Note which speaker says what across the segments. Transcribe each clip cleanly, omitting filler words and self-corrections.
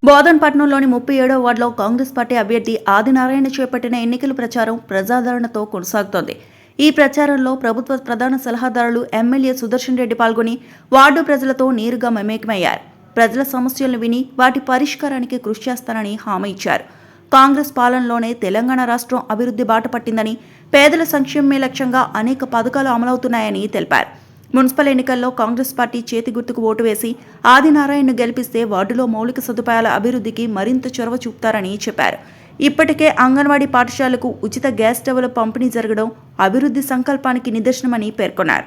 Speaker 1: బోధన్పట్నంలోని 37వ వార్డులో కాంగ్రెస్ పార్టీ అభ్యర్థి ఆదినారాయణ చేపట్టిన ఎన్నికల ప్రచారం ప్రజాదరణతో కొనసాగుతోంది. ఈ ప్రచారంలో ప్రభుత్వ ప్రధాన సలహాదారులు ఎమ్మెల్యే సుదర్శన్ రెడ్డి పాల్గొని వార్డు ప్రజలతో నేరుగా మమేకమయ్యారు. ప్రజల సమస్యలను విని వాటి పరిష్కారానికి కృషి చేస్తానని హామీ ఇచ్చారు. కాంగ్రెస్ పాలనలోనే తెలంగాణ రాష్ట్రం అభివృద్ధి బాట పట్టిందని, పేదల సంక్షేమమే లక్ష్యంగా అనేక పథకాలు అమలవుతున్నాయని తెలిపారు. మున్సిపల్ ఎన్నికల్లో కాంగ్రెస్ పార్టీ చేతి గుర్తుకు ఓటు వేసి ఆదినారాయణను గెలిపిస్తే వార్డులో మౌలిక సదుపాయాల అభివృద్ధికి మరింత చొరవ చూపుతారని చెప్పారు. ఇప్పటికే అంగన్వాడీ పాఠశాలకు ఉచిత గ్యాస్ స్టవ్ల పంపిణీ జరగడం అభివృద్ధి సంకల్పానికి నిదర్శనమని పేర్కొన్నారు.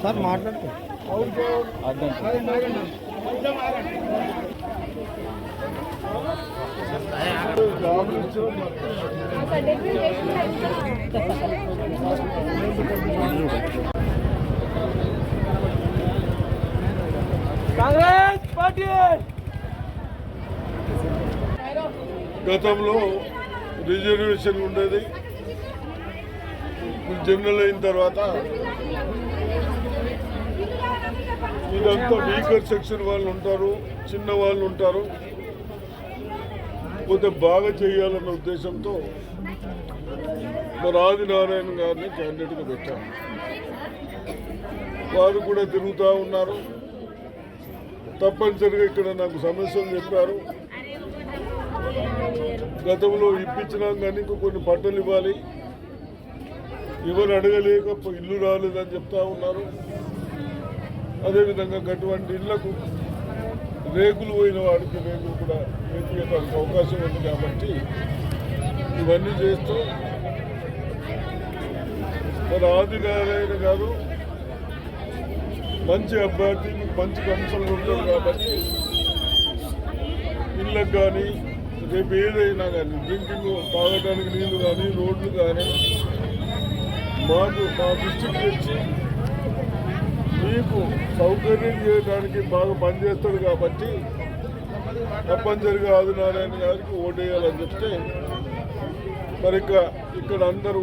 Speaker 2: సార్ మాట్లాడుతూ
Speaker 3: కాంగ్రెస్ పార్టీ
Speaker 4: గతంలో రిజర్వేషన్ ఉండేది. జనరల్ అయిన తర్వాత ఇదంతా వీకర్ సెక్షన్ వాళ్ళు ఉంటారు, చిన్న వాళ్ళు ఉంటారు. కొంచెం బాగా చేయాలన్న ఉద్దేశంతో మరి ఆదినారాయణ గారిని క్యాండిడేట్గా పెట్టారు. వారు కూడా తిరుగుతూ ఉన్నారు. తప్పనిసరిగా ఇక్కడ నాకు సమస్యలు చెప్పారు. గతంలో ఇప్పించినాం కానీ ఇంకా కొన్ని పట్టలు ఇవ్వాలి, ఎవరు అడగలేక ఇల్లు రాలేదని చెప్తా ఉన్నారు. అదేవిధంగా అటువంటి ఇళ్లకు రేకులు పోయిన వాడికి రేకులు కూడా వేయడానికి అవకాశం ఉంది కాబట్టి ఇవన్నీ చేస్తూ మరి ఆదినారాయణ గారు మంచి అభ్యర్థి, మంచి కమిషన్లు ఉంటారు కాబట్టి ఇళ్ళకు కానీ రేపు ఏదైనా కానీ డ్రింకింగ్ తాగడానికి నీళ్లు కానీ రోడ్లు కానీ మాకు మా దృష్టికి తెచ్చి మీకు సౌకర్యం చేయడానికి బాగా పనిచేస్తాడు కాబట్టి తప్పనిసరిగా ఆదినారాయణ గారికి ఓటేయాలని చెప్తే మరి ఇక్కడ అందరూ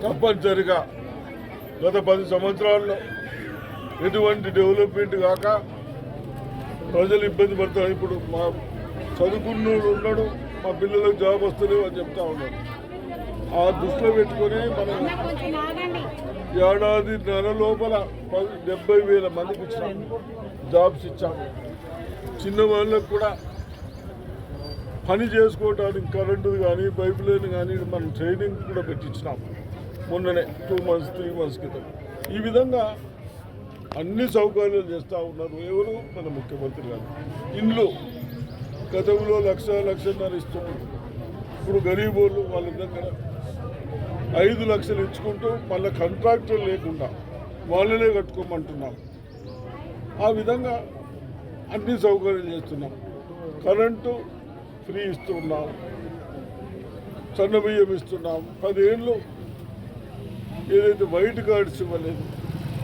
Speaker 4: తప్పనిసరిగా గత 10 సంవత్సరాల్లో ఎటువంటి డెవలప్మెంట్ కాక ప్రజలు ఇబ్బంది పడతారు. ఇప్పుడు మా చదువుకున్నోడు ఉన్నాడు, మా పిల్లలకు జాబ్ వస్తలేవు అని చెప్తా ఉన్నాడు. ఆ దృష్టిలో పెట్టుకొని మనం ఏడాది నెల లోపల 70,000 మందికి ఇచ్చాము, జాబ్స్ ఇచ్చాము. చిన్న వాళ్ళకు కూడా పని చేసుకోవడానికి కరెంటు కానీ పైప్ లైన్ కానీ మనం ట్రైనింగ్ కూడా పెట్టించినాము మొన్ననే 2 months 3 months క్రితం. ఈ విధంగా అన్ని సౌకర్యాలు చేస్తూ ఉన్నారు. ఎవరు? మన ముఖ్యమంత్రి గారు. ఇండ్లు గతంలో 1,00,000 ఇస్తున్నారు. ఇప్పుడు గరీబ్ వాళ్ళు వాళ్ళ దగ్గర 5 లక్షలు ఇచ్చుకుంటూ మళ్ళీ కాంట్రాక్టర్ లేకుండా వాళ్ళనే కట్టుకోమంటున్నాం. ఆ విధంగా అన్ని సౌకర్యాలు చేస్తున్నాం. కరెంటు ఫ్రీ ఇస్తున్నాం, సన్న బియ్యం ఇస్తున్నాం. 10 ఏళ్ళు ఏదైతే వైట్ కార్డ్స్ ఇవ్వలేదు,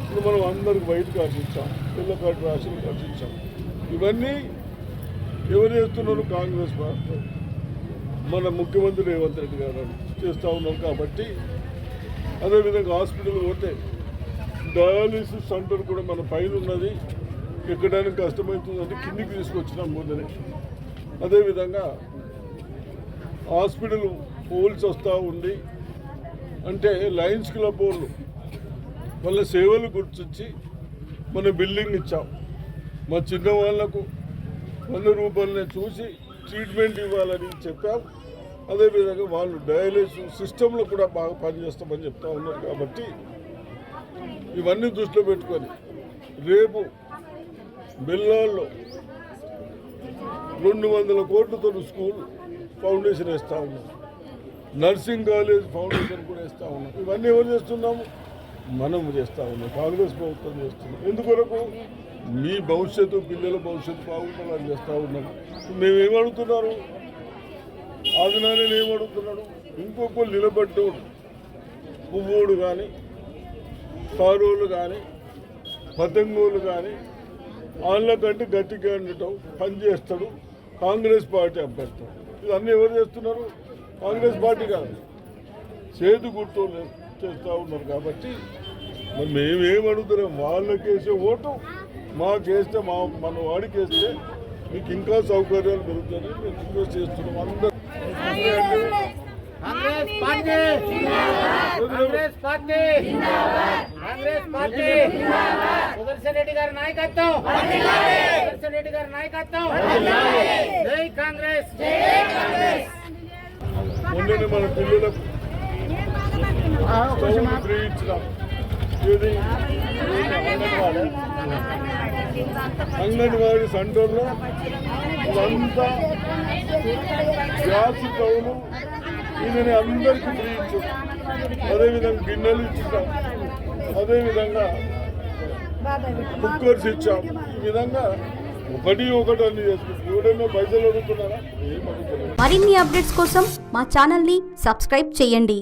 Speaker 4: ఇప్పుడు మనం అందరికి వైట్ కార్డ్స్ ఇచ్చాం, పిల్ల కార్డు రేషన్ కార్డ్స్ ఇచ్చాం. ఇవన్నీ ఎవరు చేస్తున్నారు? కాంగ్రెస్ పార్టీ, మన ముఖ్యమంత్రి రేవంత్ రెడ్డి గారు చేస్తూ ఉన్నాం. కాబట్టి అదేవిధంగా హాస్పిటల్ పోతే డయాలిసిస్ సెంటర్ కూడా మన పైన ఉన్నది, ఎక్కడానికి కష్టమవుతుందని కిందికి తీసుకొచ్చినాం ముందరే. అదేవిధంగా హాస్పిటల్ పోల్స్ వస్తూ ఉంది అంటే లయన్స్ క్లబ్ వాళ్ళు వాళ్ళ సేవలు గుర్తించి మన బిల్డింగ్ ఇచ్చాం. మా చిన్న వాళ్లకు 100 రూపాయలనే చూసి ట్రీట్మెంట్ ఇవ్వాలని చెప్పాం. అదేవిధంగా వాళ్ళు డయాలిసిస్ సిస్టంలో కూడా బాగా పనిచేస్తామని చెప్తా ఉన్నారు. కాబట్టి ఇవన్నీ దృష్టిలో పెట్టుకొని రేపు బెల్లాల్లో 200 కోట్లతో స్కూల్ ఫౌండేషన్ వేస్తూ ఉన్నాం, నర్సింగ్ కాలేజ్ ఫౌండేషన్ కూడా వేస్తూ ఉన్నాం. ఇవన్నీ ఎవరు చేస్తున్నాము? మనం చేస్తూ ఉన్నాం, కాంగ్రెస్ ప్రభుత్వం చేస్తున్నాం. ఎందుకొరకు? మీ భవిష్యత్తు, పిల్లల భవిష్యత్తు బాగుండాలని చేస్తూ ఉన్నాం. మేమేమడుగుతున్నారు? ఆదినారాయణ ఏమడుగుతున్నాడు? ఇంకొకరు నిలబడ్డోడు పువ్వుడు కానీ కారోళ్ళు కానీ పతంగోళ్ళు కానీ వాళ్ళకంటే గట్టిగా ఉండటం పనిచేస్తాడు కాంగ్రెస్ పార్టీ అభ్యర్థి. ఇవన్నీ ఎవరు చేస్తున్నారు? కాంగ్రెస్ పార్టీ కాదు, చేదు గుర్తు చేస్తూ ఉన్నారు. కాబట్టి మరి మేమేమడుగుతున్నాం, వాళ్ళకేసే ఓటు మాకేస్తే మన వాడికి వేస్తే మీకు ఇంకా సౌకర్యాలు పెరుగుతాయని మేము రిక్వెస్ట్ చేస్తున్నాం. అందరూ
Speaker 3: Congress party Congress party Congress party Sudarshan Reddy గారి నాయకత్వం సుదర్శన్ రెడ్డి గారి నాయకత్వం జై కాంగ్రెస్
Speaker 4: మొన్ననే మన పిల్లలకు స్టవ్లు ఫ్రీ ఇచ్చినాం. ఏది అంగన్వాడీ సెంటర్లో ఇదంతా గ్యాస్ స్టవ్లు ఈయనని అందరికీ ఫ్రీ ఇచ్చాం. అదేవిధంగా గిన్నెలు ఇచ్చాం, అదేవిధంగా కుక్కర్స్ ఇచ్చాం. ఈ విధంగా ఒకటి అన్ని చేసుకుంటాం. ఎవడైనా పైసలు అడుగుతున్నారా? ఏం అడుగుతున్నారు?
Speaker 2: మరిన్ని అప్డేట్స్ కోసం మా ఛానల్ని సబ్స్క్రైబ్ చేయండి.